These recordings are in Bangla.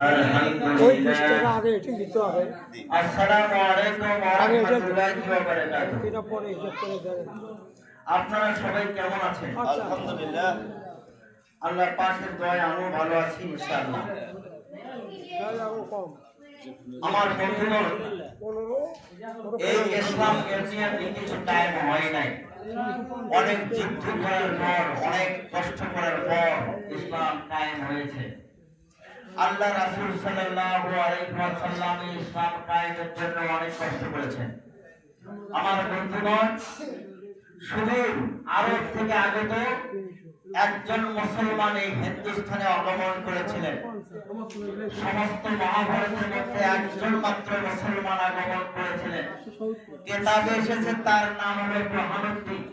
ওই 20 টাকা আগে এটি দিতে হবে। আসসালামু আলাইকুম ওয়া রাহমাতুল্লাহি ওয়া বারাকাতুহু। এটা পরে হিসাব করে দেবেন। আপনারা সবাই কেমন আছেন? আচ্ছা। আলহামদুলিল্লাহ। আল্লাহর পাকের দয়ায় আমি ভালো আছি ইনশাআল্লাহ। কম আমার বন্ধুগণ, 15 এই ইসলাম নিয়ে কিছু টাইম হয় নাই। অনেক যুদ্ধ করার পর, অনেক কষ্ট করার পর ইসলাম কায়েম হয়েছে। আল্লাহ রাসূল সাল্লাল্লাহু আলাইহি ওয়াসাল্লাম ইসলাম কায়েমের জন্য অনেক কষ্ট করেছেন। আমার বন্ধুগণ, শুধু আরব থেকে আগত একজন মুসলমান এই হিন্দুস্থানে আগমন করেছিলেন। সমস্ত মহাভারতের মধ্যে একজন মাত্র মুসলমান আগমন করেছিলেন। কিতাবে এসেছে তার নাম হলো বুরহানুদ্দিন।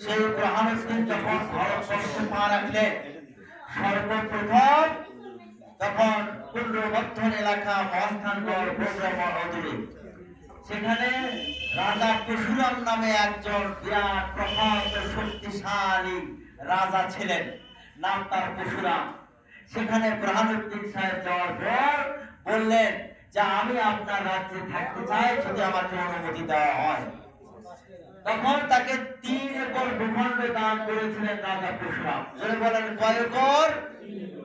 সেই বুরহানুদ্দিন যখন ভারতবর্ষে পা রাখলেন, সর্বপ্রথম তখন কুণ্ডবর্ধন এলাকা মহাস্থানগড় প্রোগ্রাম অদূরে, সেখানে রাজা পরশুরাম নামে একজন বিরাট প্রভাত শক্তিশালী রাজা ছিলেন, নাম তার পরশুরাম। সেখানে বুরহানুদ্দিন সাহেব যাওয়ার পর বললেন যে আমি আপনার রাজ্যে থাকতে চাই, যদি আমাকে অনুমতি দেওয়া হয়। তখন তাকে 3 একর ভূখণ্ড দান করেছিলেন রাজা পরশুরাম। যদি বলেন কয় একর?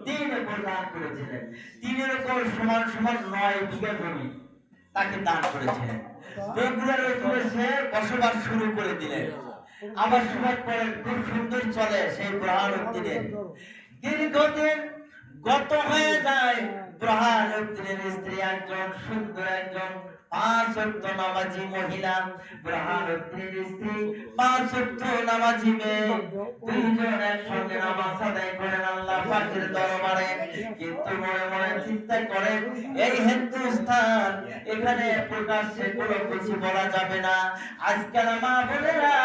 3 একর দান করেছিলেন। 3 একর সমান সমান 9 বিঘা জমি তাকে দান করেছিলেন। বেগুনের উপরে সে বসবাস শুরু করে দিলেন। আবার সময় পরে খুব সুন্দর চলে সেই বুরহানুদ্দিনের। দীর্ঘদিন গত হয়ে যায়। বুরহানুদ্দিনের স্ত্রী একজন সুন্দর, একজন 5 ওয়াক্ত নামাজি মহিলা। বুরহানুদ্দিনের স্ত্রী 5 ওয়াক্ত নামাজি মেয়ে। দুইজন একসঙ্গে নামাজ আদায় করেন আল্লাহ পাকের দরবারে। কিন্তু মনে মনে চিন্তা করেন, এই হিন্দুস্তান, এখানে প্রকাশ্যে কোনো কিছু বলা যাবে না। আজকাল মা বোনেরা,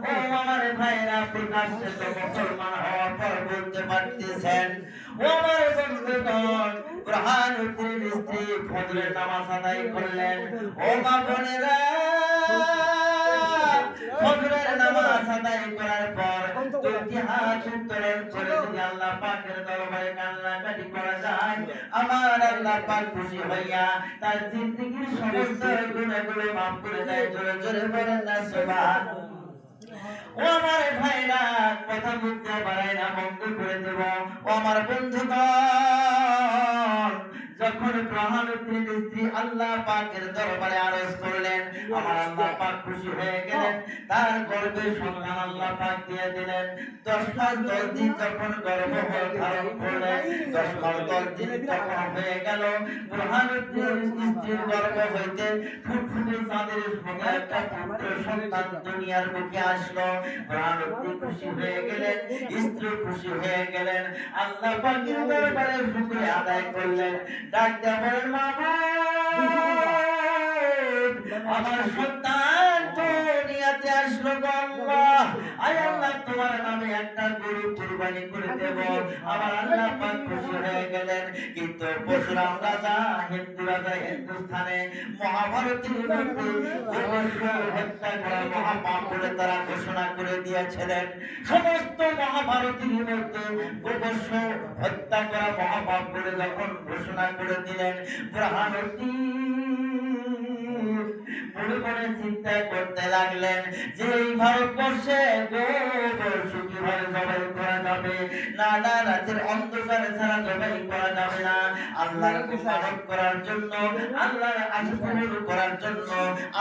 ও আমার ভাইরা, প্রকাশ্যে তো মুসলমান হওয়ার পর বলতে পারতেছেন। ও আমার বন্ধুগণ, বুরহানুদ্দিনের স্ত্রী ফজরের নামাজ আদায় করলেন। ও মা বোনেরা, ফজরের নামাজ আদায় করার পর 2টি হাত উত্তোলন করে যদি আল্লাহ পাকের দরবারে কান্নাকাটি করা যায়, আমার আল্লাহ পাক খুশি হইয়া তার জিন্দেগীর সমস্ত গুনাহগুলো মাফ করে দেয়। জোরে জোরে বলেন না সুবহানাল্লাহ। ও আমার ভাইরা, কথা বলতে পারে না, বন্ধ করে দেব। ও আমার বন্ধুগণ, যখন বুরহানুদ্দিনের স্ত্রী আল্লাহ পাকের দরবারে আরজ করলেন, আমার আল্লাহ পাক খুশি হয়ে গেলেন। তার গর্ভে সন্তান আল্লাহ পাক দিয়ে দিলেন। 10 মাস 10 দিন যখন গর্ভ ধারণ করলেন, 10 মাস 10 দিন যখন হয়ে গেল, বুরহানুদ্দিনের স্ত্রীর গর্ভ হইতে ফুটফুটে চাঁদের সঙ্গে একটা পুত্র সন্তান দুনিয়ার বুকে আসলো। বুরহানুদ্দিন খুশি হয়ে গেলেন, স্ত্রী খুশি হয়ে গেলেন। আল্লাহ পাকের দরবারে শুকরিয়া আদায় করলেন। ডাক দেয়া বলেন, মাবুদ, আমার সন্তান দুনিয়াতে আসলো গো আল্লাহ। আয় আল্লাহ, তোমার নামে একটা গরু কুরবানি করে দেব। আমার আল্লাহ পাক খুশি হয়ে গেলেন। কিন্তু পরশুরাম রাজা, হিন্দু রাজা, হিন্দুস্থানে মহাভারতের মধ্যে গোবর্ষ হত্যা করা মহাপাপ বলে তারা ঘোষণা করে দিয়েছিলেন। সমস্ত মহাভারতের মধ্যে গোবর্ষ হত্যা করা মহাপাপ বলে যখন ঘোষণা করে দিলেন, বুরহানুদ্দিন মনে মনে চিন্তা করতে লাগলেন যে এই ভারতবর্ষে গোবর্ষ কিভাবে জবাই করা যাবে। না না, রাতের অন্ধকারে ছাড়া জবাই করা যাবে না। আল্লাহর ইবাদত করার জন্য, আল্লাহর আশীর্বাদ করার জন্য,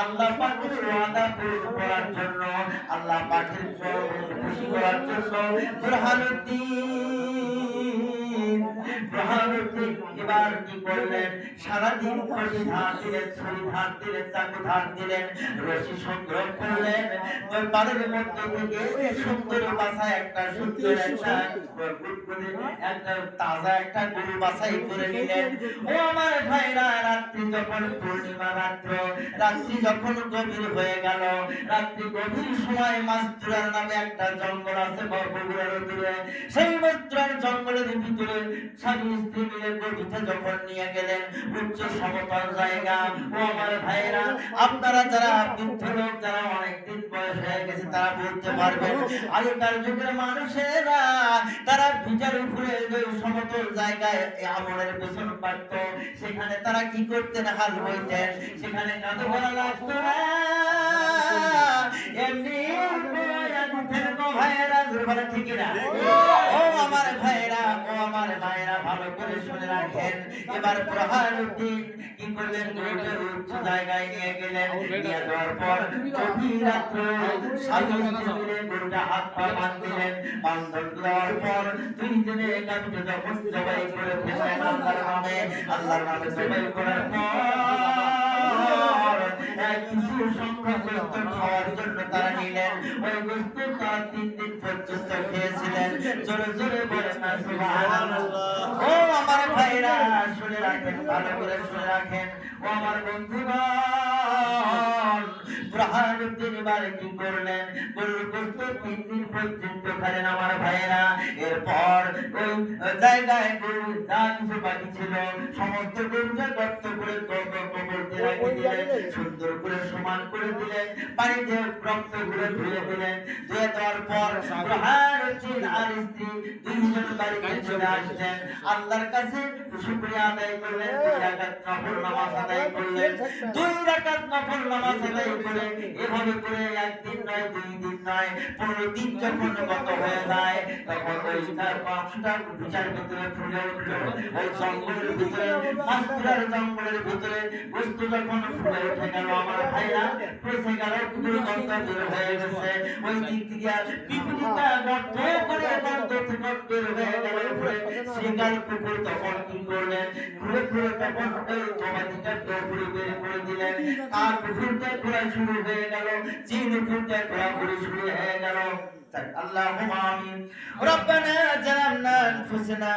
আল্লাহ পাকের ওয়াদা পূরণ করার জন্য, আল্লাহ পাকের খুশি করার জন্য বুরহানুদ্দিন এবার কি করলেন? সারাদিন খড়ি ধার দিলেন, ছুরি ধার দিলেন, চাকু ধার দিলেন, রশি সংগ্রহ করলেন। ওই বাড়ির মধ্যে থেকে সুন্দর বাছাই একটা, সুন্দর একটা তাজা একটা গরু বাছাই করে নিলেন। ও আমার ভাইরা, রাত্রি যখন পূর্ণিমা রাত্র, রাত্রি যখন গভীর হয়ে গেল, রাত্রি গভীর সময় মাছতুরার নামে একটা জঙ্গল আছে বগুড়ার দূরে। সেই মাছতুরার জঙ্গলের ভিতরে স্বামী স্ত্রী মিলে গভীরে যখন নিয়ে গেলেন উচ্চ সমতল জায়গা। ও আমার ভাইরা, আপনারা যারা বৃদ্ধ লোক, যারা অনেকদিন বয়স হয়ে গেছে, তারা বলতে পারবেন আগেকার যুগের মানুষেরা তারা ভিটার উপরে ওই সমতল জায়গায় আমলের গোসল পারত, সেখানে তারা কি করতেন? হাল বইতেন, সেখানে কাঁদো করা লাগতো না। এমনি ভাইয়েরা দুর্বল ঠিক না? ও আমার ভাইয়েরা, ও আমার ভাইয়েরা, ভালো করে শুনে রাখেন। এবার বুরহানুদ্দিন কি করলেন? উচ্চ জায়গায় নিয়ে গেলেন। নিয়ে যাওয়ার পর গভীর রাত্রে স্বামী স্ত্রী মিলে গরুটা হাত পা বাঁধলেন। বান্ধন দেওয়ার পর দুইজনে একান্তে যখন জবাই করে ফেললেন আল্লাহর নামে জবাই করার পর কিছু সংখ্যক গোস্ত খাওয়ার জন্য তারা নিলেন। ওই গোস্ত তারা 3 দিন পর্যন্ত খেয়েছিলেন। জোরে জোরে বলেন না সুবহানাল্লাহ। ও আমার ভাইরা, শুনে রাখেন, ভালো করে শুনে রাখেন। ও আমার বন্ধুগণ, বুরহানুদ্দিন এবার কি করলেন? গরুর গোস্ত 3 দিন পর্যন্ত খেলেন আমার ভাইরা। এরপর ওই জায়গায় গরু যা কিছু বাকি ছিল সমস্ত গরুটা গর্ত করে কবর দিয়ে রেখে দিলেন, সুন্দর করে সমান করে দিলেন, পানি দিয়ে রক্ত করে ধুয়ে দিলেন। ধুয়ে দেওয়ার পর বুরহানুদ্দিন আর স্ত্রী দুইজন বাড়িতে চলে আসলেন। আল্লাহর কাছে শুকরিয়া আদায় করলেন, 2 রাকাত নফল নামাজ আদায় করলেন। 2 রাকাত নফল নামাজ আদায় করে এভাবে করে একদিন নয়, 2 দিন নয়, 15 দিন যখন গত হয়ে যায়, তখন ওই 4-5টা বিচার ভিতরে ফুলে উঠল। ওই জঙ্গলের ভিতরে, মাসপুরার জঙ্গলের ভিতরে বস্তু যখন ফুলে উঠে গেল আমার ভাইরা, পৌঁছে গেল দুর্গন্ধ বের হয়ে গেছে। ওই দিক থেকে পিপিলিকা গর্ত করে গন্ধ থেকে বের হয়ে গেল উপরে। শিকার কুকুর তখন কি করলেন? ঘুরে ঘুরে তখন ওই গবাদিটা দৌড়ে বের করে দিলেন। আর কুকুরটা ঘোরা শুরু হয়ে গেল, চিন কুকুরটা ঘোরাঘুরি শুরু হয়ে গেল। আল্লাহুম্মা আমিন। রব্বানা জালামনা আনফুসানা